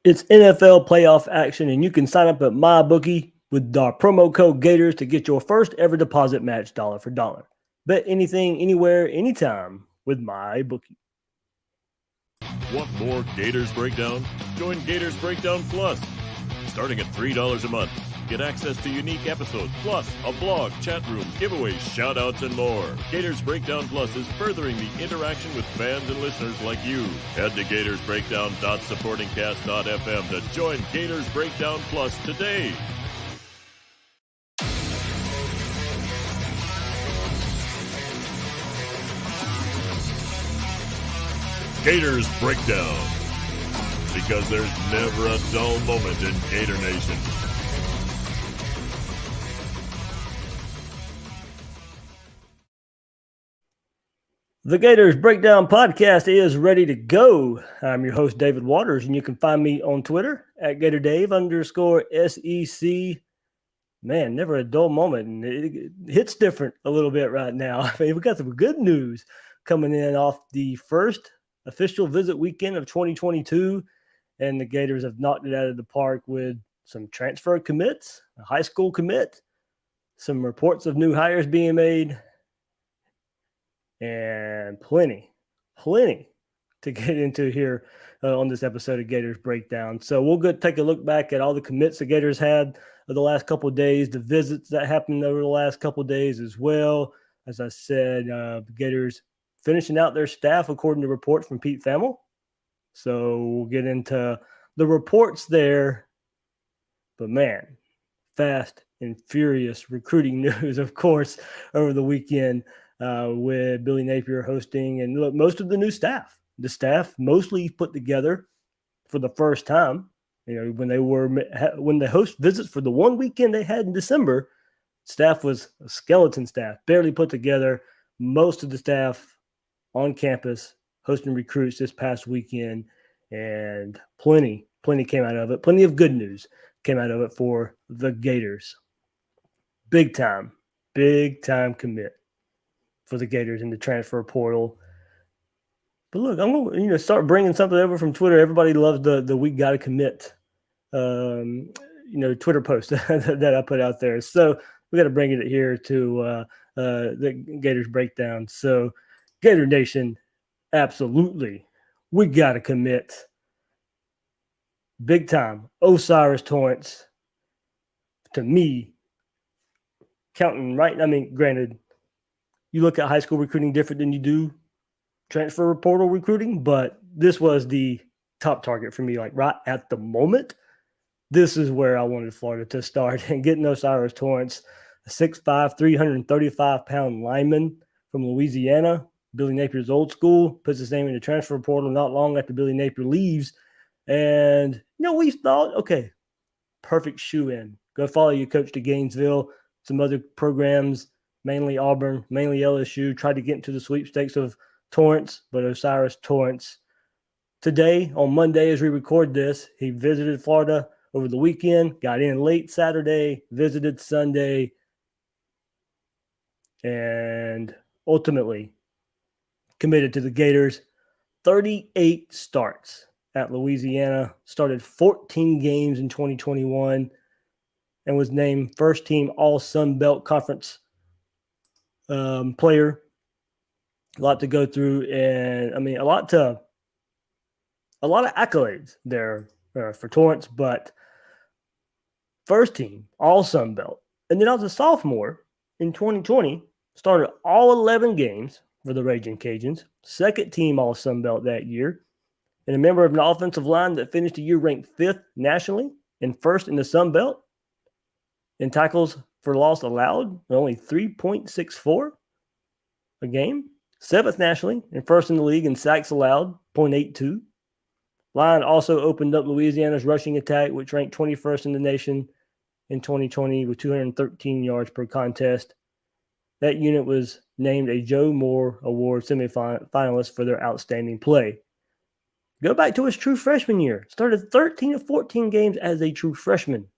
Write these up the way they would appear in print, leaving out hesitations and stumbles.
It's NFL playoff action, and you can sign up at MyBookie with our promo code Gators to get your first ever deposit match dollar for dollar. Bet anything, anywhere, anytime with MyBookie. Want more Gators Breakdown? Join Gators Breakdown Plus. Starting at $3 a month, get access to unique episodes, plus a blog, chat room, giveaways, shout-outs, and more. Gators Breakdown Plus is furthering the interaction with fans and listeners like you. Head to gatorsbreakdown.supportingcast.fm to join Gators Breakdown Plus today. Gators Breakdown, because there's never a dull moment in Gator Nation. The Gators Breakdown podcast is ready to go. I'm your host, David Waters, and you can find me on Twitter at GatorDave_SEC. Man, never a dull moment, and it hits different a little bit right now. I mean, we got some good news coming in off the first official visit weekend of 2022, and the Gators have knocked it out of the park with some transfer commits, a high school commit, some reports of new hires being made, and plenty to get into here on this episode of Gators Breakdown. So we'll go take a look back at all the commits the Gators had the last couple of days, the visits that happened over the last couple of days as well. As I said, the Gators finishing out their staff according to reports from Pete Thamel. So we'll get into the reports there. But man, fast and furious recruiting news, of course, over the weekend with Billy Napier hosting. And look, most of the new staff, the staff mostly put together for the first time. You know, when they host visits for the one weekend they had in December, staff was a skeleton staff, barely put together. Most of the staff on campus hosting recruits this past weekend, and plenty came out of it. Plenty of good news came out of it for the Gators. Big time commit for the Gators in the transfer portal. But look, I'm going to start bringing something over from Twitter. Everybody loves the "we got to commit" Twitter post that I put out there. So we got to bring it here to the Gators Breakdown. So Gator Nation, absolutely, we got to commit. Big time. Osiris Torrence, to me, counting right. I mean, granted, you look at high school recruiting different than you do transfer portal recruiting, but this was the top target for me. Like right at the moment, this is where I wanted Florida to start, and getting Osiris Torrence, a 6'5", 335-pound lineman from Louisiana. Billy Napier's old school, puts his name in the transfer portal not long after Billy Napier leaves. And, we thought, okay, perfect shoe-in. Go follow your coach to Gainesville, some other programs, mainly Auburn, mainly LSU, tried to get into the sweepstakes of Torrence, but Osiris Torrence. Today, on Monday, as we record this, he visited Florida over the weekend, got in late Saturday, visited Sunday, and ultimately committed to the Gators. 38 starts at Louisiana, started 14 games in 2021, and was named first team All Sun Belt Conference player. A lot to go through, and I mean a lot of accolades there for Torrence, but first team All Sun Belt, and then as a sophomore in 2020, started all 11 games for the Raging Cajuns, second team All Sun Belt that year, and a member of an offensive line that finished the year ranked 5th nationally and first in the Sun Belt in tackles for loss allowed, only 3.64 a game. 7th nationally and first in the league in sacks allowed, 0.82. Line also opened up Louisiana's rushing attack, which ranked 21st in the nation in 2020 with 213 yards per contest. That unit was named a Joe Moore Award semifinalist for their outstanding play. Go back to his true freshman year. Started 13 of 14 games as a true freshman.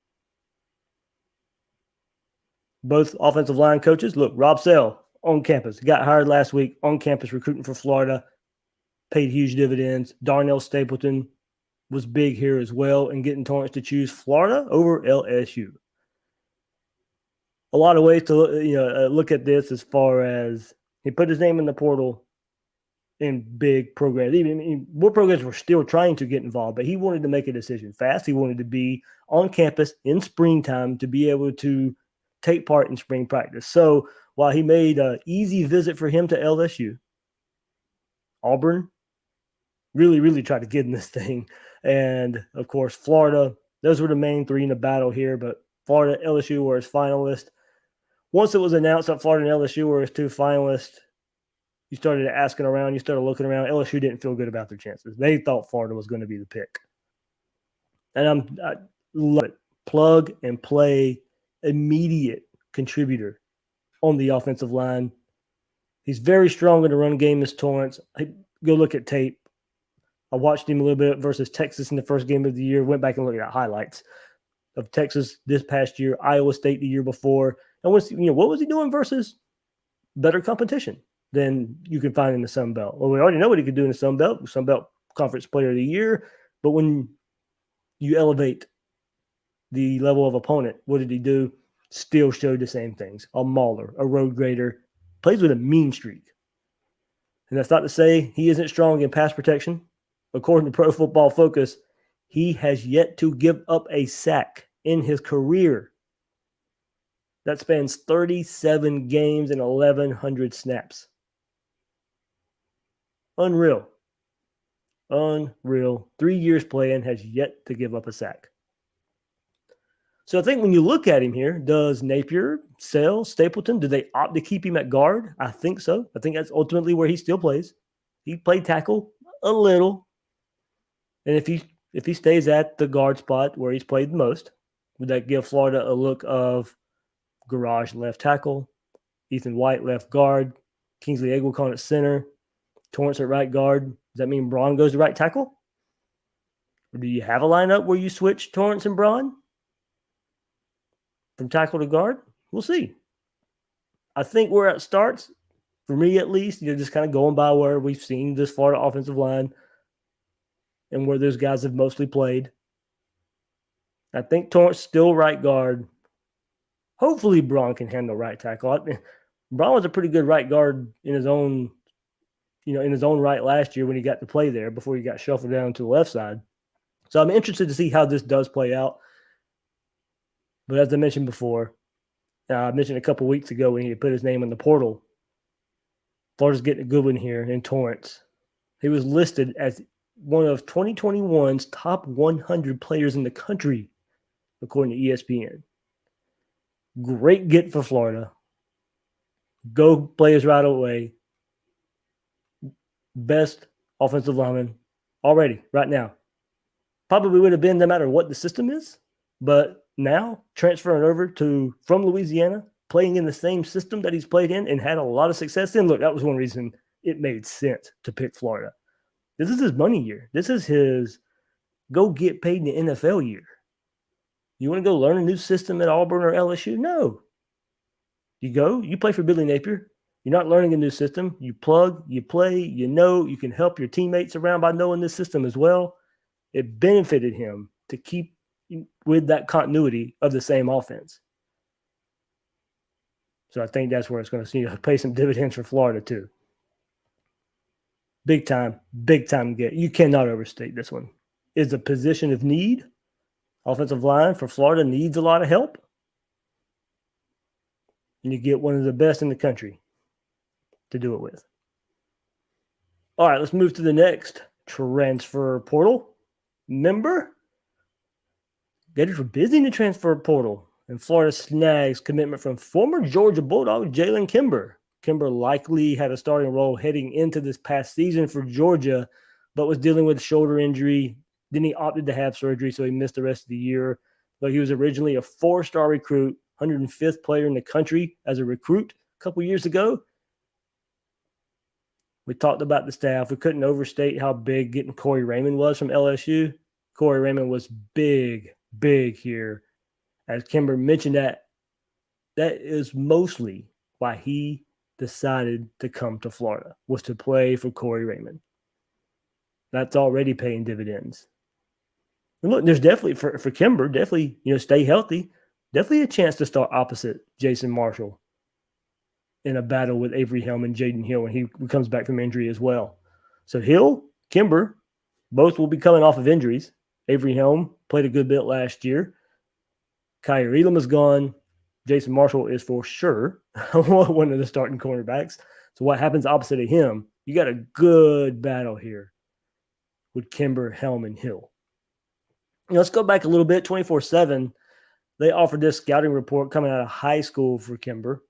Both offensive line coaches, look, Rob Sell, on campus. Got hired last week on campus recruiting for Florida. Paid huge dividends. Darnell Stapleton, was big here as well in getting Torrence to choose Florida over LSU. A lot of ways to look at this as far as he put his name in the portal in big programs. Even more programs were still trying to get involved, but he wanted to make a decision fast. He wanted to be on campus in springtime to be able to take part in spring practice. So while he made an easy visit for him to LSU, Auburn really, really tried to get in this thing. And, of course, Florida, those were the main three in the battle here. But Florida, LSU were his finalists. Once it was announced that Florida and LSU were his two finalists, you started asking around, you started looking around. LSU didn't feel good about their chances. They thought Florida was going to be the pick. And I love it. Plug and play, immediate contributor on the offensive line. He's very strong in the run game as Torrence. Go look at tape. I watched him a little bit versus Texas in the first game of the year. Went back and looked at highlights of Texas this past year, Iowa State the year before. And what was he doing versus better competition than you can find in the Sun Belt? Well, we already know what he could do in the Sun Belt Conference Player of the Year. But when you elevate the level of opponent, what did he do? Still showed the same things. A mauler, a road grader, plays with a mean streak. And that's not to say he isn't strong in pass protection. According to Pro Football Focus, he has yet to give up a sack in his career. That spans 37 games and 1,100 snaps. Unreal. 3 years playing, has yet to give up a sack. So I think when you look at him here, does Napier, Sale, Stapleton, do they opt to keep him at guard? I think so. I think that's ultimately where he still plays. He played tackle a little. And if he stays at the guard spot where he's played the most, would that give Florida a look of Garage left tackle, Ethan White left guard, Kingsley Egwicon at center, Torrence at right guard? Does that mean Braun goes to right tackle? Or do you have a lineup where you switch Torrence and Braun from tackle to guard? We'll see. I think where it starts, for me at least, just kind of going by where we've seen this Florida offensive line and where those guys have mostly played. I think Torrence still right guard. Hopefully Braun can handle right tackle. Braun was a pretty good right guard in his own right last year when he got to play there before he got shuffled down to the left side. So I'm interested to see how this does play out. But as I mentioned before, I mentioned a couple weeks ago when he put his name in the portal, Florida's getting a good one here in Torrence. He was listed as one of 2021's top 100 players in the country, according to ESPN. Great get for Florida. Go players right away. Best offensive lineman already, right now. Probably would have been no matter what the system is, but now transferring over from Louisiana, playing in the same system that he's played in and had a lot of success in. Look, that was one reason it made sense to pick Florida. This is his money year. This is his go get paid in the NFL year. You want to go learn a new system at Auburn or LSU? No. You play for Billy Napier. You're not learning a new system. You plug, you play, you can help your teammates around by knowing this system as well. It benefited him to keep with that continuity of the same offense. So I think that's where it's going to pay some dividends for Florida too. Big time get. You cannot overstate this one. Is a position of need. Offensive line for Florida needs a lot of help. And you get one of the best in the country to do it with. All right, let's move to the next transfer portal member. Gators were busy in the transfer portal, and Florida snags commitment from former Georgia Bulldog Jalen Kimber. Kimber likely had a starting role heading into this past season for Georgia, but was dealing with a shoulder injury. Then he opted to have surgery, so he missed the rest of the year. But he was originally a 4-star recruit, 105th player in the country as a recruit a couple years ago. We talked about the staff. We couldn't overstate how big getting Corey Raymond was from LSU. Corey Raymond was big here. As Kimber mentioned, that is mostly why he decided to come to Florida, was to play for Corey Raymond. That's already paying dividends. And look, there's definitely for Kimber, definitely, stay healthy. Definitely a chance to start opposite Jason Marshall in a battle with Avery Helm and Jaden Hill when he comes back from injury as well. So Hill, Kimber, both will be coming off of injuries. Avery Helm played a good bit last year. Kyer Elam is gone. Jason Marshall is for sure one of the starting cornerbacks. So what happens opposite of him? You got a good battle here with Kimber, Helm, and Hill. Let's go back a little bit. 24/7, they offered this scouting report coming out of high school for Kimber.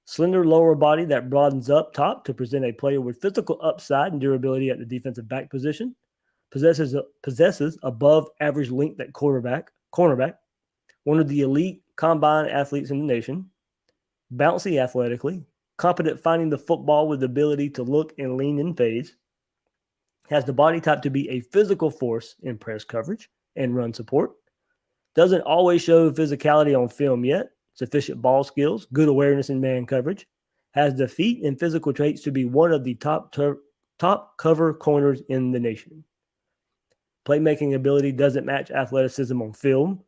Slender lower body that broadens up top to present a player with physical upside and durability at the defensive back position. Possesses above average length at cornerback. One of the elite combine athletes in the nation. Bouncy athletically. Competent finding the football with the ability to look and lean in phase. Has the body type to be a physical force in press coverage and run support. Doesn't always show physicality on film yet. Sufficient ball skills, good awareness in man coverage. Has the feet and physical traits to be one of the top cover corners in the nation. Playmaking ability doesn't match athleticism on film.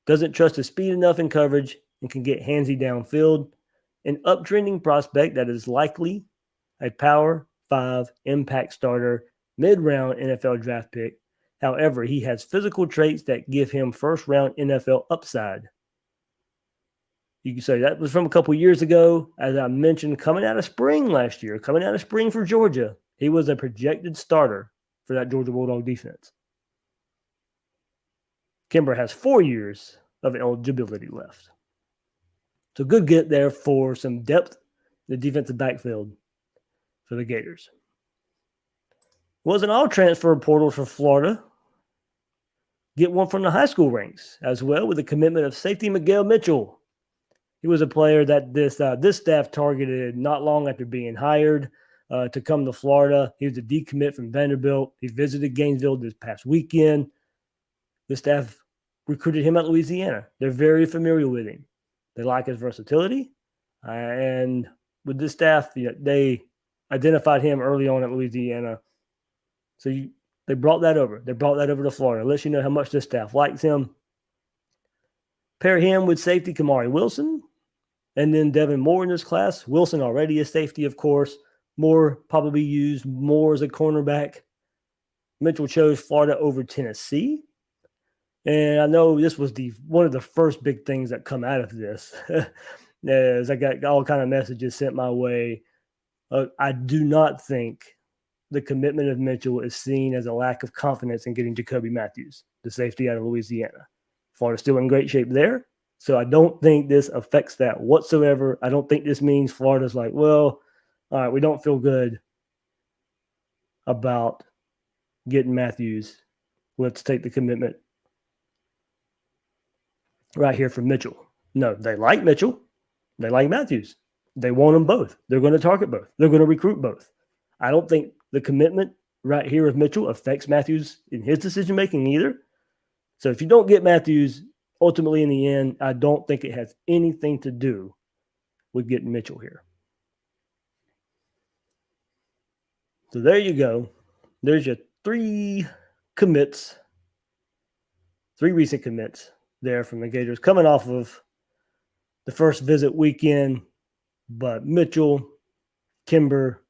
Doesn't trust his speed enough in coverage and can get handsy downfield. An uptrending prospect that is likely a Power 5 impact starter, mid-round NFL draft pick. However, he has physical traits that give him first-round NFL upside. You can say that was from a couple years ago. As I mentioned, coming out of spring last year, coming out of spring for Georgia, he was a projected starter for that Georgia Bulldog defense. Kimber has 4 years of eligibility left. So good get there for some depth in the defensive backfield for the Gators. Wasn't all transfer portals for Florida. Get one from the high school ranks as well with the commitment of safety Miguel Mitchell. He was a player that this staff targeted not long after being hired to come to Florida. He was a decommit from Vanderbilt. He visited Gainesville this past weekend. The staff recruited him at Louisiana. They're very familiar with him. They like his versatility. And with this staff, they identified him early on at Louisiana. So they brought that over. They brought that over to Florida. Lets you know how much this staff likes him. Pair him with safety Kamari Wilson. And then Devin Moore in this class. Wilson already a safety, of course. Moore probably used more as a cornerback. Mitchell chose Florida over Tennessee. And I know this was one of the first big things that come out of this. As I got all kind of messages sent my way. I do not think the commitment of Mitchell is seen as a lack of confidence in getting Jacoby Matthews, the safety out of Louisiana. Florida's still in great shape there. So I don't think this affects that whatsoever. I don't think this means Florida's like, well, all right, we don't feel good about getting Matthews. Let's take the commitment right here from Mitchell. No, they like Mitchell. They like Matthews. They want them both. They're going to target both. They're going to recruit both. I don't think the commitment right here of Mitchell affects Matthews in his decision-making either. So if you don't get Matthews, ultimately in the end, I don't think it has anything to do with getting Mitchell here. So there you go. There's your 3 commits, 3 recent commits there from the Gators coming off of the first visit weekend. But Mitchell, Kimber,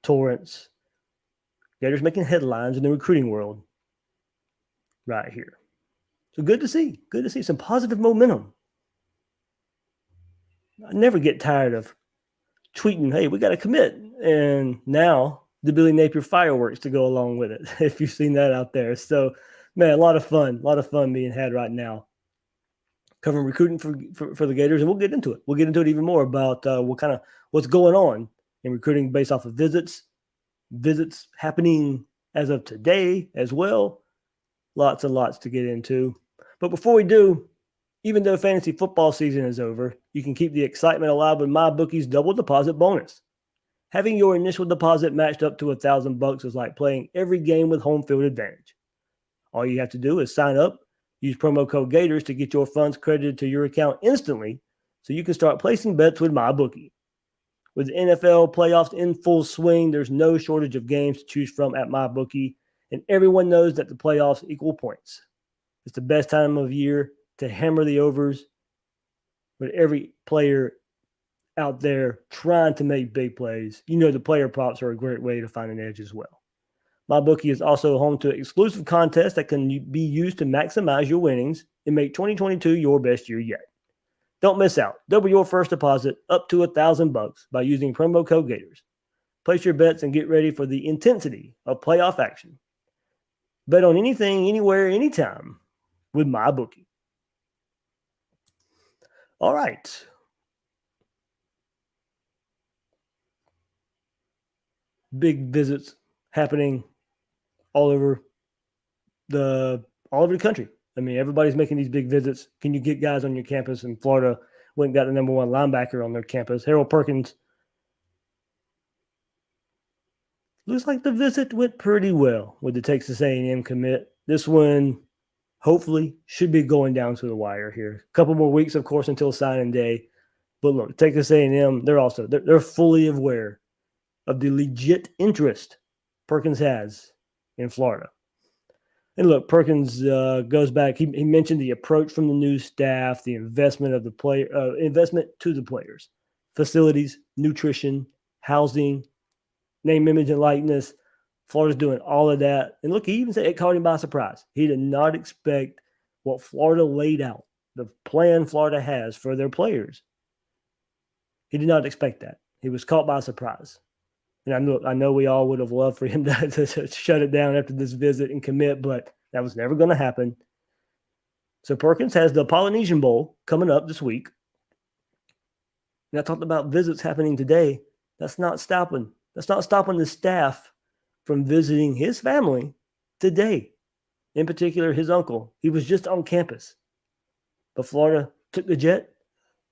Torrence, Gators making headlines in the recruiting world right here. So good to see. Good to see some positive momentum. I never get tired of tweeting, hey, we got to commit. And now the Billy Napier fireworks to go along with it, if you've seen that out there. So, man, a lot of fun being had right now. Covering recruiting for the Gators, and we'll get into it. We'll get into it even more about what's going on in recruiting based off of visits happening as of today as well. Lots and lots to get into. But before we do, even though fantasy football season is over, you can keep the excitement alive with MyBookie's double deposit bonus. Having your initial deposit matched up to $1,000 is like playing every game with home field advantage. All you have to do is sign up, use promo code Gators to get your funds credited to your account instantly so you can start placing bets with MyBookie. With the NFL playoffs in full swing, there's no shortage of games to choose from at MyBookie, and everyone knows that the playoffs equal points. It's the best time of year to hammer the overs with every player out there trying to make big plays. The player props are a great way to find an edge as well. MyBookie is also home to exclusive contests that can be used to maximize your winnings and make 2022 your best year yet. Don't miss out. Double your first deposit up to $1,000 by using promo code Gators. Place your bets and get ready for the intensity of playoff action. Bet on anything, anywhere, anytime with MyBookie. All right. Big visits happening all over the country. I mean, everybody's making these big visits. Can you get guys on your campus? In Florida went and got the number 1 linebacker on their campus, Harold Perkins. Looks like the visit went pretty well with the Texas A&M commit. This one, hopefully, should be going down to the wire here. A couple more weeks, of course, until signing day. But look, Texas A&M, they're fully aware of the legit interest Perkins has in Florida. And look, Perkins goes back. He mentioned the approach from the new staff, the investment of the investment to the players, facilities, nutrition, housing, name, image, and likeness. Florida's doing all of that. And look, he even said it caught him by surprise. He did not expect what Florida laid out, the plan Florida has for their players. He did not expect that. He was caught by surprise. And I know we all would have loved for him to shut it down after this visit and commit, but that was never going to happen. So Perkins has the Polynesian Bowl coming up this week. And I talked about visits happening today. That's not stopping the staff from visiting his family today. In particular, his uncle. He was just on campus. But Florida took the jet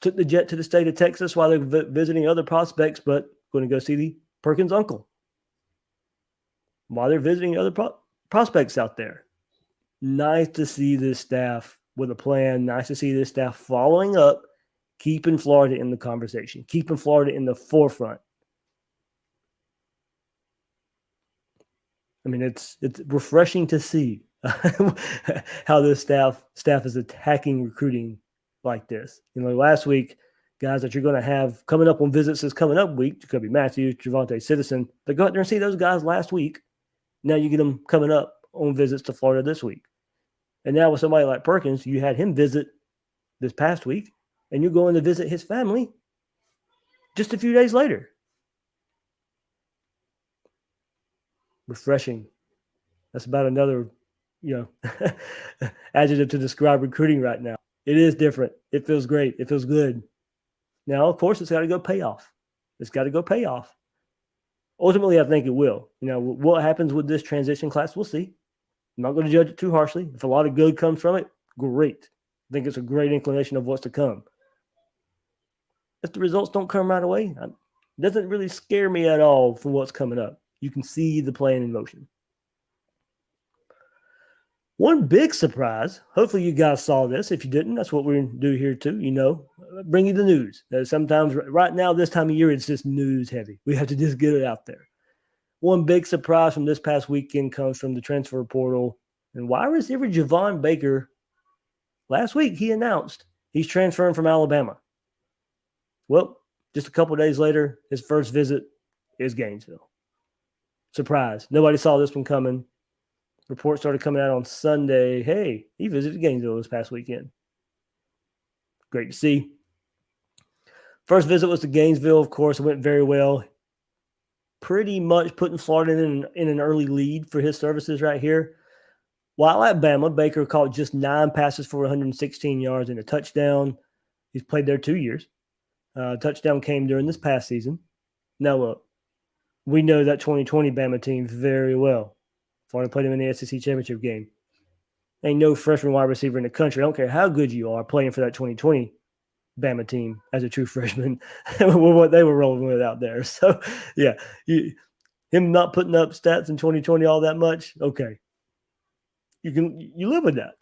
to the state of Texas while they're visiting other prospects, but going to go see the Perkins' uncle while they're visiting other prospects out there. Nice to see this staff with a plan. Nice to see this staff following up, keeping Florida in the conversation, keeping Florida in the forefront. I mean, it's refreshing to see how this staff is attacking recruiting like this. Last week, guys that you're going to have coming up on visits this coming up week, it could be Matthews, Javante Citizen. They go out there and see those guys last week. Now you get them coming up on visits to Florida this week. And now with somebody like Perkins, you had him visit this past week, and you're going to visit his family just a few days later. Refreshing. That's about another, adjective to describe recruiting right now. It is different. It feels great. It feels good. Now, of course, it's got to go pay off. Ultimately, I think it will. What happens with this transition class, we'll see. I'm not going to judge it too harshly. If a lot of good comes from it, great. I think it's a great inclination of what's to come. If the results don't come right away, it doesn't really scare me at all for what's coming up. You can see the plan in motion. One big surprise, hopefully you guys saw this. If you didn't, that's what we're going to do here too, bring you the news. Sometimes right now, this time of year, it's just news heavy. We have to just get it out there. One big surprise from this past weekend comes from the transfer portal. And wide receiver Javon Baker, last week he announced he's transferring from Alabama. Well, just a couple days later, his first visit is Gainesville. Surprise. Nobody saw this one coming. Reports started coming out on Sunday. Hey, he visited Gainesville this past weekend. Great to see. First visit was to Gainesville, of course. It went very well. Pretty much putting Florida in an early lead for his services right here. While at Bama, Baker caught just 9 passes for 116 yards and a touchdown. He's played there 2 years. Touchdown came during this past season. Now, look, we know that 2020 Bama team very well. Florida played him in the SEC championship game. Ain't no freshman wide receiver in the country. I don't care how good you are playing for that 2020 Bama team as a true freshman with what they were rolling with out there. So, yeah, him not putting up stats in 2020 all that much, okay. You live with that.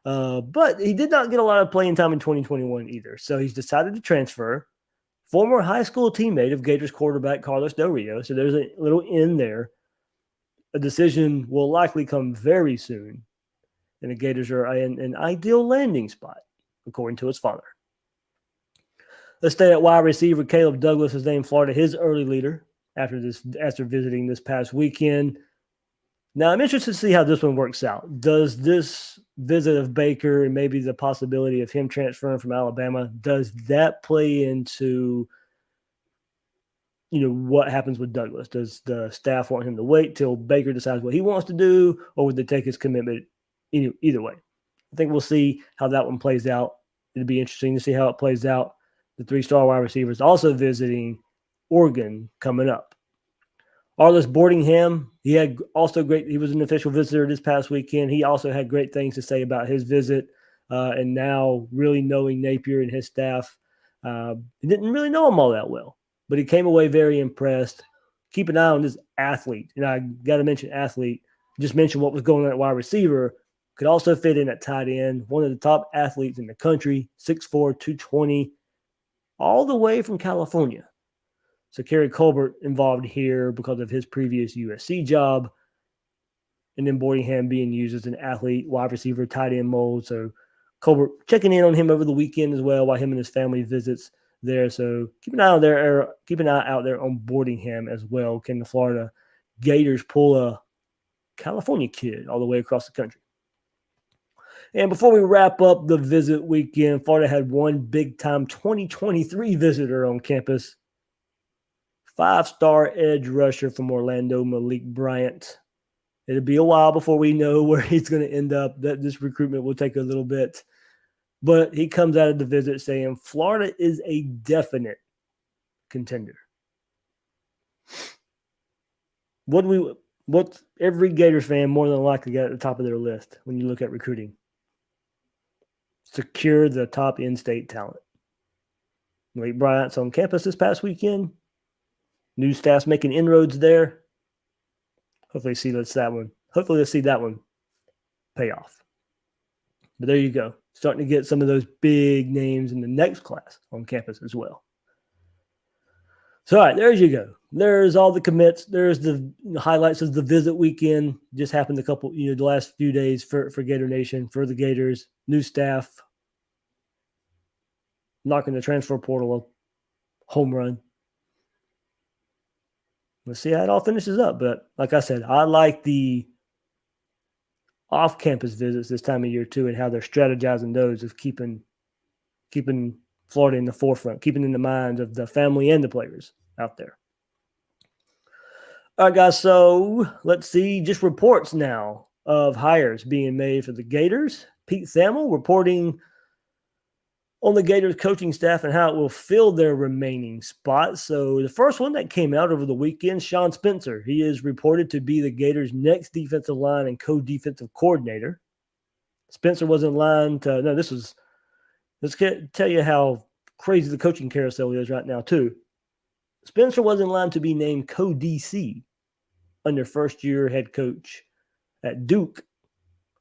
But he did not get a lot of playing time in 2021 either. So he's decided to transfer. Former high school teammate of Gators quarterback Carlos Del Rio. So there's a little in there. A decision will likely come very soon. and the Gators are in an ideal landing spot, according to his father. Let's stay at wide receiver. Caleb Douglas is named Florida his early leader after visiting this past weekend. Now, I'm interested to see how this one works out. Does this visit of Baker and maybe the possibility of him transferring from Alabama, does that play into what happens with Douglas? Does the staff want him to wait till Baker decides what he wants to do, or would they take his commitment either way? I think we'll see how that one plays out. It'd be interesting to see how it plays out. The 3-star wide receivers also visiting Oregon coming up. Arliss Boardingham, he was an official visitor this past weekend. He also had great things to say about his visit, and now really knowing Napier and his staff. He didn't really know him all that well, but he came away very impressed. Keep an eye on this athlete. And I got to mention athlete. Just mention what was going on at wide receiver. Could also fit in at tight end. One of the top athletes in the country, 6'4", 220, all the way from California. So Kerry Colbert involved here because of his previous USC job. And then Boardingham being used as an athlete, wide receiver, tight end mold. So Colbert checking in on him over the weekend as well while him and his family visits there. So keep an eye out there on Boardingham as well. Can the Florida Gators pull a California kid all the way across the country? And before we wrap up the visit weekend, Florida had one big-time 2023 visitor on campus. 5-star edge rusher from Orlando, Malik Bryant. It'll be a while before we know where he's going to end up. This recruitment will take a little bit. But he comes out of the visit saying Florida is a definite contender. What's every Gators fan more than likely got at the top of their list when you look at recruiting? Secure the top in-state talent. Malik Bryant's on campus this past weekend. New staff's making inroads there. Hopefully let's see that one pay off. But there you go. Starting to get some of those big names in the next class on campus as well. So, all right, there you go. There's all the commits. There's the highlights of the visit weekend. Just happened the last few days for Gator Nation, for the Gators. New staff. Knocking the transfer portal a home run. Let's see how it all finishes up. But like I said, I like the off-campus visits this time of year too, and how they're strategizing those of keeping Florida in the forefront, keeping in the minds of the family and the players out there. All right, guys, so let's see just reports now of hires being made for the Gators. Pete Thamel reporting on the Gators coaching staff and how it will fill their remaining spots. So the first one that came out over the weekend, Sean Spencer. He is reported to be the Gators' next defensive line and co-defensive coordinator. Spencer was in line to – let's tell you how crazy the coaching carousel is right now too. Spencer was in line to be named co-DC under first-year head coach at Duke,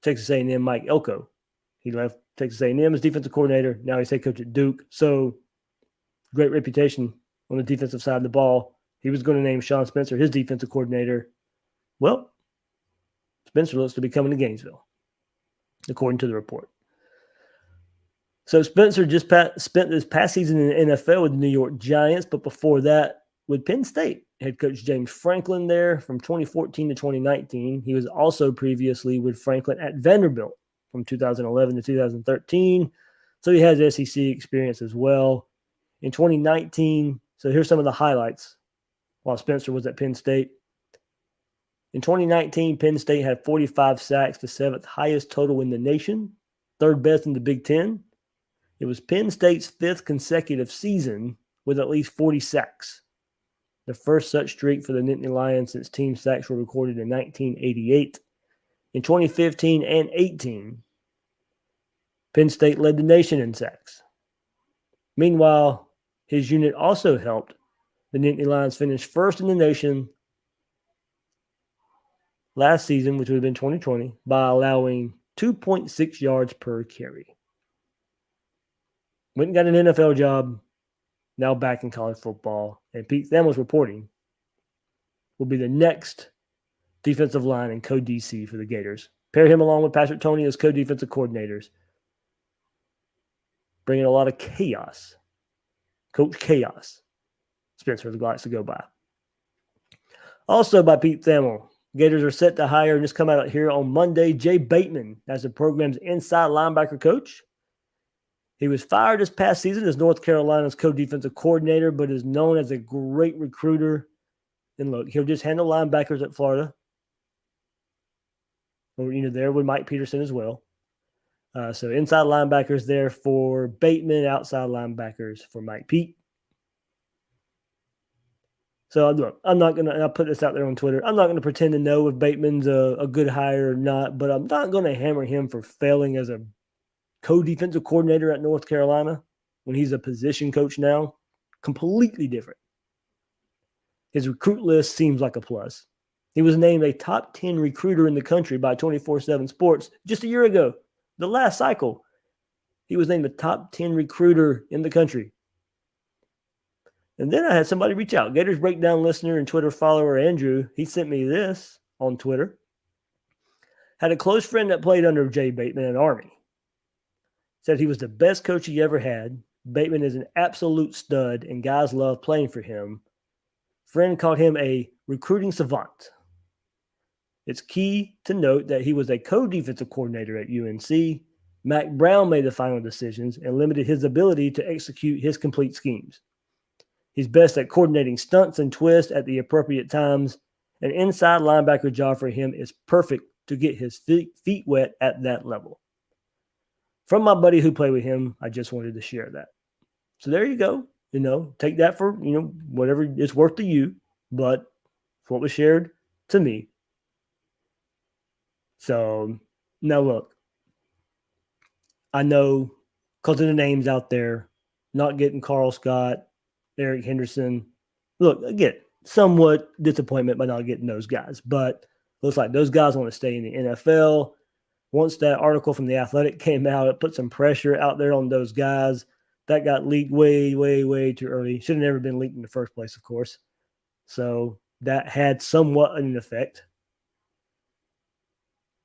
Texas A&M, Mike Elko. He left Texas A&M as defensive coordinator. Now he's head coach at Duke. So great reputation on the defensive side of the ball. He was going to name Sean Spencer his defensive coordinator. Well, Spencer looks to be coming to Gainesville, according to the report. So Spencer just spent this past season in the NFL with the New York Giants, but before that with Penn State. Head coach James Franklin there from 2014 to 2019. He was also previously with Franklin at Vanderbilt from 2011 to 2013. So he has SEC experience as well. In 2019, so here's some of the highlights while Spencer was at Penn State. In 2019, Penn State had 45 sacks, the 7th highest total in the nation, 3rd best in the Big Ten. It was Penn State's 5th consecutive season with at least 40 sacks. The first such streak for the Nittany Lions since team sacks were recorded in 1988. In 2015 and 18, Penn State led the nation in sacks. Meanwhile, his unit also helped the Nittany Lions finish first in the nation last season, which would have been 2020, by allowing 2.6 yards per carry. Went and got an NFL job, now back in college football. And Pete Thamel's reporting will be the next defensive line and co-DC for the Gators Pair him along with Patrick Toney as co-defensive coordinators. Bringing a lot of chaos. Coach Chaos. Spencer likes to go by. Also by Pete Thamel. Gators are set to hire, and just come out here on Monday, Jay Bateman as the program's inside linebacker coach. He was fired this past season as North Carolina's co-defensive coordinator, but is known as a great recruiter. And look, he'll just handle linebackers at Florida. Or, there with Mike Peterson as well. So inside linebackers there for Bateman, outside linebackers for Mike Pete. So look, I'm not going to, I'll put this out there on Twitter, I'm not going to pretend to know if Bateman's a good hire or not, but I'm not going to hammer him for failing as a co-defensive coordinator at North Carolina when he's a position coach now. Completely different. His recruit list seems like a plus. He was named a top 10 recruiter in the country by 24/7 Sports just a year ago. The last cycle, he was named the top 10 recruiter in the country. And then I had somebody reach out. Gators Breakdown listener and Twitter follower Andrew, he sent me this on Twitter. Had a close friend that played under Jay Bateman at Army. Said he was the best coach he ever had. Bateman is an absolute stud, and guys love playing for him. Friend called him a recruiting savant. It's key to note that he was a co-defensive coordinator at UNC. Mac Brown made the final decisions and limited his ability to execute his complete schemes. He's best at coordinating stunts and twists at the appropriate times. An inside linebacker job for him is perfect to get his feet wet at that level. From my buddy who played with him, I just wanted to share that. So there you go. Take that for, whatever it's worth to you, but it's what was shared to me. So now look, I know because of the names out there, not getting Carl Scott, Eric Henderson. Look, again, somewhat disappointment by not getting those guys, but looks like those guys want to stay in the NFL. Once that article from The Athletic came out, it put some pressure out there on those guys. That got leaked way, way, way too early. Should have never been leaked in the first place, of course. So that had somewhat an effect.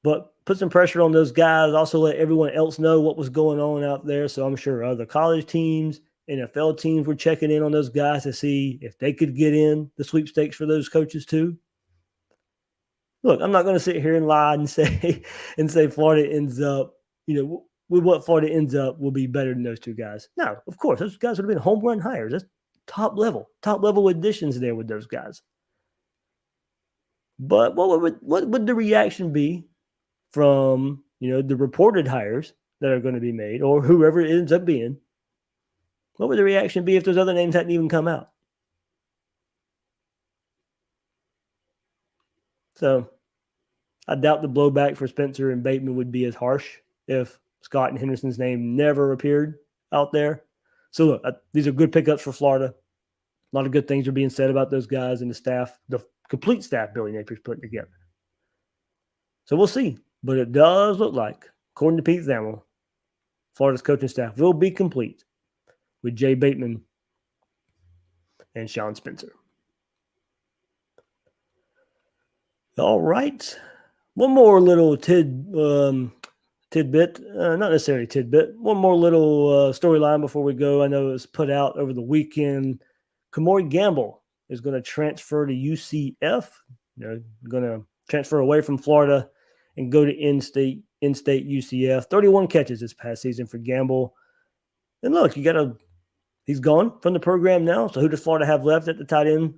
But put some pressure on those guys. Also let everyone else know what was going on out there. So I'm sure other college teams, NFL teams were checking in on those guys to see if they could get in the sweepstakes for those coaches too. Look, I'm not going to sit here and lie and say Florida ends up, with what Florida ends up will be better than those two guys. No, of course, those guys would have been home run hires. That's top level additions there with those guys. But what would the reaction be from, the reported hires that are going to be made, or whoever it ends up being? What would the reaction be if those other names hadn't even come out? So I doubt the blowback for Spencer and Bateman would be as harsh if Scott and Henderson's name never appeared out there. So look, these are good pickups for Florida. A lot of good things are being said about those guys and the staff, the complete staff Billy Napier's putting together. So we'll see. But it does look like, according to Pete Thamel, Florida's coaching staff will be complete with Jay Bateman and Sean Spencer. All right. One more little tidbit, not necessarily tidbit, one more little storyline before we go. I know it was put out over the weekend. Kamori Gamble is going to transfer to UCF. Going to transfer away from Florida and go to in-state UCF. 31 catches this past season for Gamble. And look, he's gone from the program now. So who does Florida have left at the tight end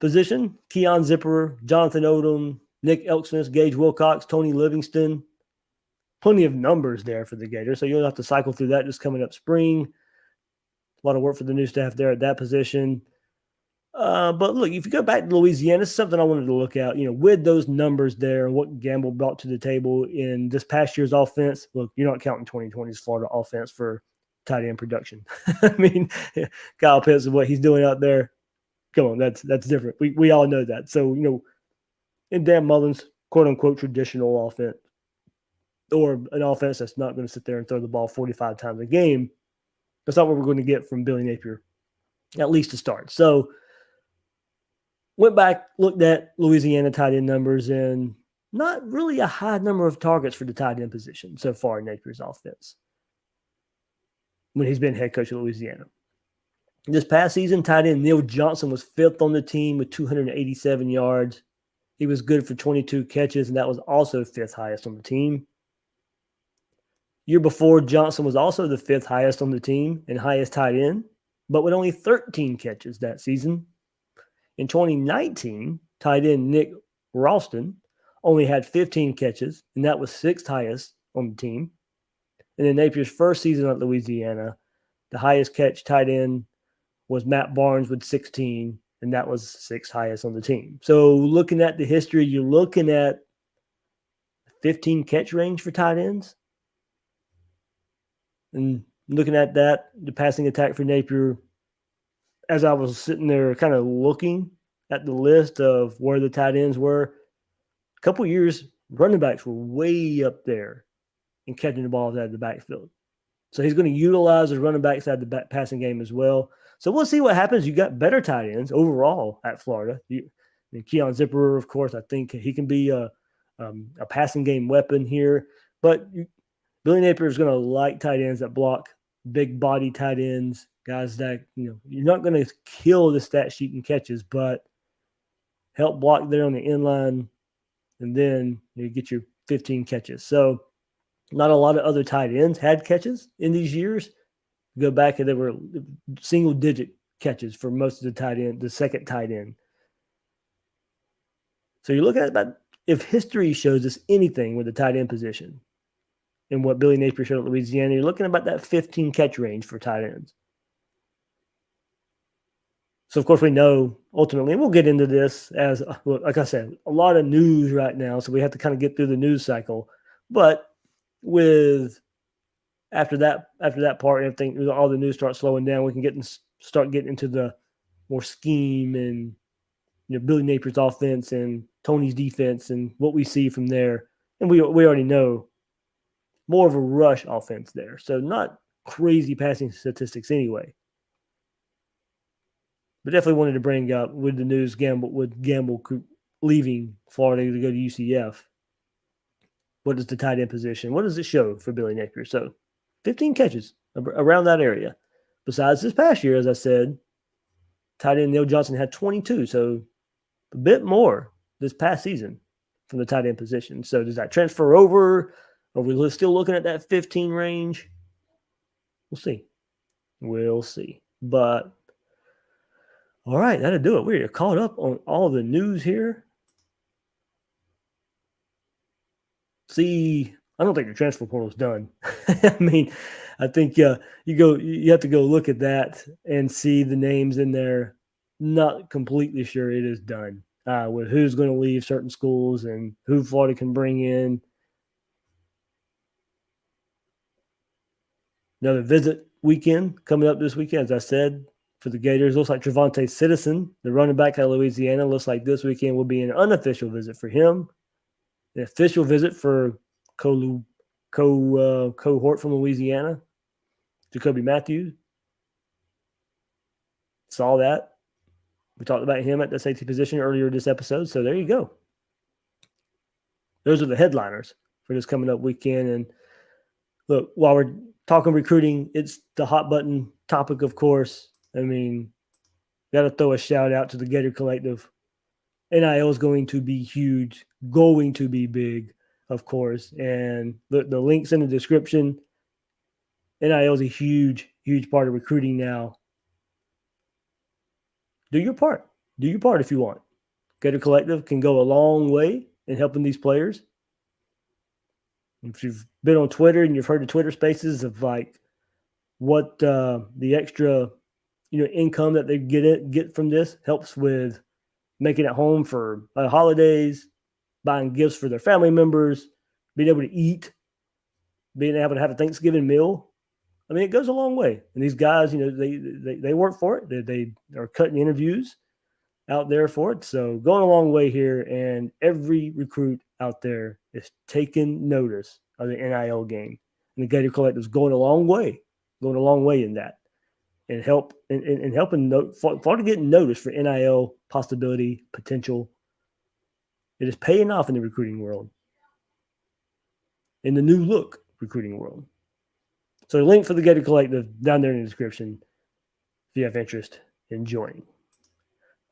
position? Keon Zipper, Jonathan Odom, Nick Elksmith, Gage Wilcox, Tony Livingston. Plenty of numbers there for the Gators. So you'll have to cycle through that just coming up spring. A lot of work for the new staff there at that position. But look, if you go back to Louisiana, this is something I wanted to look at, with those numbers there and what Gamble brought to the table in this past year's offense. Look, you're not counting 2020's Florida offense for tight end production. I mean, Kyle Pitts and what he's doing out there. Come on, that's different. We all know that. So, in Dan Mullen's quote unquote traditional offense, or an offense that's not going to sit there and throw the ball 45 times a game, that's not what we're going to get from Billy Napier, at least to start. So, went back, looked at Louisiana tight end numbers, and not really a high number of targets for the tight end position so far in Napier's offense when he's been head coach of Louisiana. This past season, tight end Neil Johnson was 5th on the team with 287 yards. He was good for 22 catches, and that was also 5th highest on the team. Year before, Johnson was also the 5th highest on the team and highest tight end, but with only 13 catches that season. In 2019, tight end Nick Ralston only had 15 catches, and that was 6th highest on the team. And in Napier's first season at Louisiana, the highest catch tight end was Matt Barnes with 16, and that was 6th highest on the team. So looking at the history, you're looking at 15 catch range for tight ends. And looking at that, the passing attack for Napier, as I was sitting there kind of looking at the list of where the tight ends were, a couple years, running backs were way up there in catching the balls out of the backfield. So he's going to utilize his running backs out of the passing game as well. So we'll see what happens. You got better tight ends overall at Florida. Keon Zipperer, of course, I think he can be a passing game weapon here. But Billy Napier is going to like tight ends that block, big body tight ends, guys that, you're not going to kill the stat sheet in catches, but help block there on the end line, and then you get your 15 catches. So not a lot of other tight ends had catches in these years. Go back and they were single-digit catches for most of the tight end, the second tight end. So you look at about, if history shows us anything with the tight end position and what Billy Napier showed at Louisiana, you're looking about that 15 catch range for tight ends. So, of course, we know ultimately, and we'll get into this as, like I said, a lot of news right now, so we have to kind of get through the news cycle. But with after that part, everything, all the news starts slowing down, we can start getting into the more scheme and Billy Napier's offense and Tony's defense and what we see from there. And we already know more of a rush offense there, so not crazy passing statistics anyway. But definitely wanted to bring up with the news Gamble leaving Florida to go to UCF. What is the tight end position? What does it show for Billy Napier? So 15 catches around that area. Besides this past year, as I said, tight end Neil Johnson had 22, so a bit more this past season from the tight end position. So does that transfer over? Are we still looking at that 15 range? We'll see. We'll see. But all right, that'll do it. We're caught up on all the news here. See, I don't think the transfer portal is done. I mean, I think you have to go look at that and see the names in there. Not completely sure it is done with who's going to leave certain schools and who Florida can bring in. Another visit weekend coming up this weekend, as I said, for the Gators. Looks like Trevante Citizen, the running back out of Louisiana, looks like this weekend will be an unofficial visit for him. An official visit for cohort from Louisiana, Jacoby Matthews. Saw that. We talked about him at the safety position earlier this episode, so there you go. Those are the headliners for this coming up weekend. And look, while we're talking recruiting, it's the hot button topic, of course. I mean, got to throw a shout out to the Gator Collective. NIL is going to be huge, going to be big, of course. And the link's in the description. NIL is a huge, huge part of recruiting now. Do your part. Do your part if you want. Gator Collective can go a long way in helping ththese players. If you've been on Twitter and you've heard the Twitter spaces of like what the extra income that they get from this helps with making it home for holidays, buying gifts for their family members, being able to eat, being able to have a Thanksgiving meal. I mean, it goes a long way. And these guys, they work for it. They are cutting interviews out there for it. So going a long way here, and every recruit out there is taking notice of the NIL game. And the Gator Collective is going a long way in that. And helping Florida getting noticed for NIL possibility, potential It is paying off in the recruiting world, in the new look recruiting world. So the link for the Gator Collective down there in the description if you have interest in joining.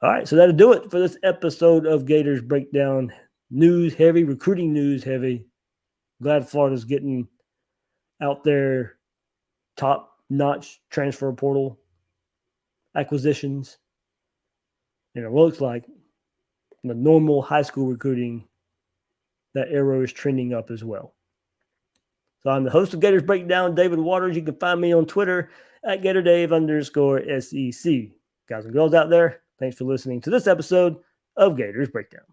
All right, so that'll do it for this episode of Gators Breakdown. News heavy, recruiting news heavy. Glad Florida's getting out there, top-notch transfer portal acquisitions. And it looks like the normal high school recruiting, that arrow is trending up as well. So I'm the host of Gators Breakdown, David Waters. You can find me on Twitter at GatorDave_SEC. Guys and girls out there, thanks for listening to this episode of Gators Breakdown.